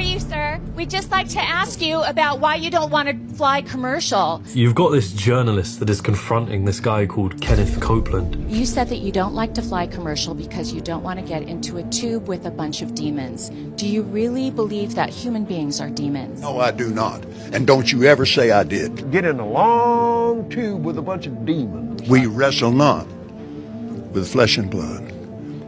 you, sir? We'd just like to ask you about why you don't want to fly commercial. You've got this journalist that is confronting this guy called Kenneth Copeland. You said that you don't like to fly commercial because you don't want to get into a tube with a bunch of demons. Do you really believe that human beings are demons? No, I do not. And don't you ever say I did. Get in a long tube with a bunch of demons. We wrestle not with flesh and blood,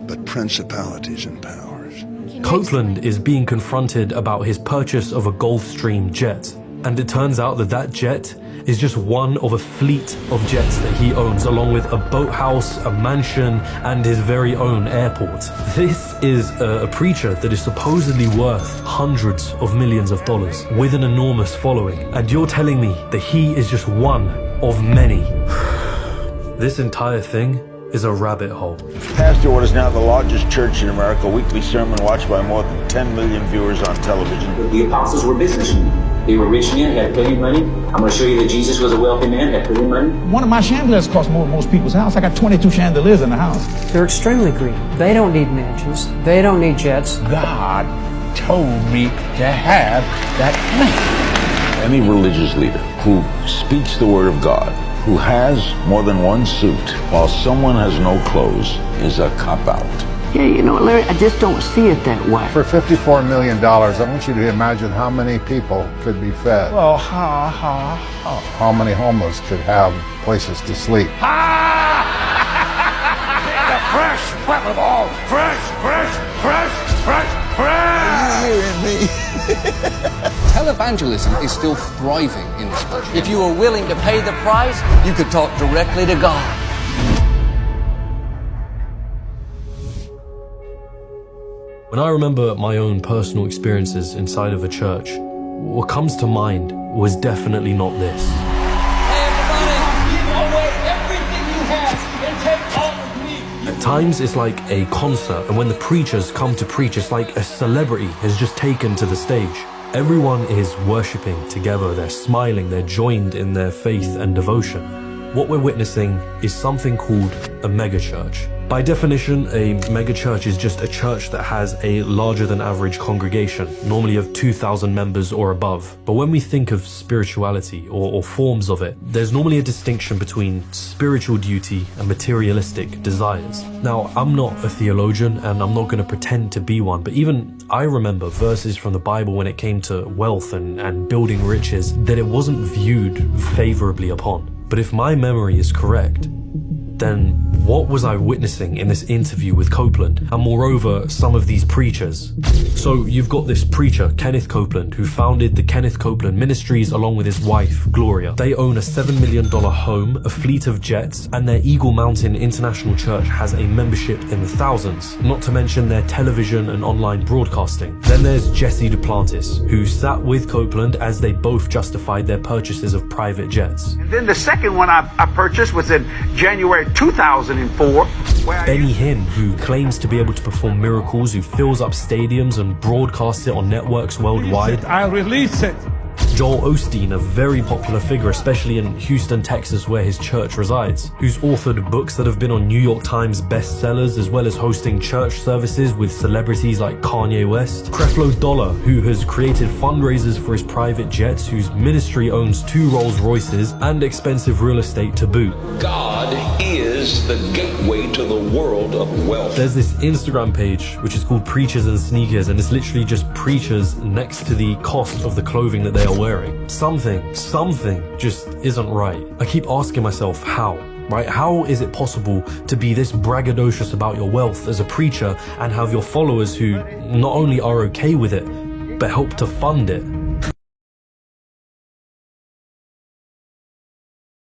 but principalities and powers. Copeland is being confronted about his purchase of a Gulfstream jet. And it turns out that that jet is just one of a fleet of jets that he owns, along with a boathouse, a mansion, and his very own airport. This is a preacher that is supposedly worth hundreds of millions of dollars, with an enormous following. And you're telling me that he is just one of many. This entire thing is a rabbit hole. Pastor what is now the largest church in America, weekly sermon watched by more than 10 million viewers on television. The apostles were businessmen. They were rich men, had plenty of money. I'm going to show you that Jesus was a wealthy man, had plenty of money. One of my chandeliers costs more than most people's house. I got 22 chandeliers in the house. They're extremely greedy. They don't need mansions. They don't need jets. God told me to have that money. Any religious leader who speaks the word of God, who has more than one suit, while someone has no clothes, is a cop-out. Yeah, you know, Larry, I just don't see it that way. For $54 million, I want you to imagine how many people could be fed. Well, How many homeless could have places to sleep. the fresh breath of all. Fresh. Are you hearing me? Televangelism is still thriving in this country. If you were willing to pay the price, you could talk directly to God. When I remember my own personal experiences inside of a church, what comes to mind was definitely not this. Hey, everybody, give away everything you have and take all of me. At times, it's like a concert, and when the preachers come to preach, it's like a celebrity has just taken to the stage. Everyone is worshipping together, they're smiling, they're joined in their faith and devotion. What we're witnessing is something called a megachurch. By definition, a megachurch is just a church that has a larger than average congregation, normally of 2,000 members or above. But when we think of spirituality or forms of it, there's normally a distinction between spiritual duty and materialistic desires. Now, I'm not a theologian and I'm not going to pretend to be one, but even I remember verses from the Bible when it came to wealth and building riches that it wasn't viewed favorably upon. But if my memory is correct, then what was I witnessing in this interview with Copeland, and moreover, some of these preachers? So you've got this preacher, Kenneth Copeland, who founded the Kenneth Copeland Ministries along with his wife, Gloria. They own a $7 million home, a fleet of jets, and their Eagle Mountain International Church has a membership in the thousands, not to mention their television and online broadcasting. Then there's Jesse Duplantis, who sat with Copeland as they both justified their purchases of private jets. And then the second one I purchased was in January 2004. Benny Hinn, who claims to be able to perform miracles, who fills up stadiums and broadcasts it on networks worldwide. I'll release it. Joel Osteen, a very popular figure, especially in Houston, Texas, where his church resides, who's authored books that have been on New York Times bestsellers, as well as hosting church services with celebrities like Kanye West. Creflo Dollar, who has created fundraisers for his private jets, whose ministry owns 2 Rolls Royces and expensive real estate to boot. God is the gateway to the world of wealth. There's this Instagram page which is called Preachers and Sneakers, and it's literally just preachers next to the cost of the clothing that they are wearing. Something just isn't right. I keep asking myself how, right? How is it possible to be this braggadocious about your wealth as a preacher and have your followers who not only are okay with it, but help to fund it?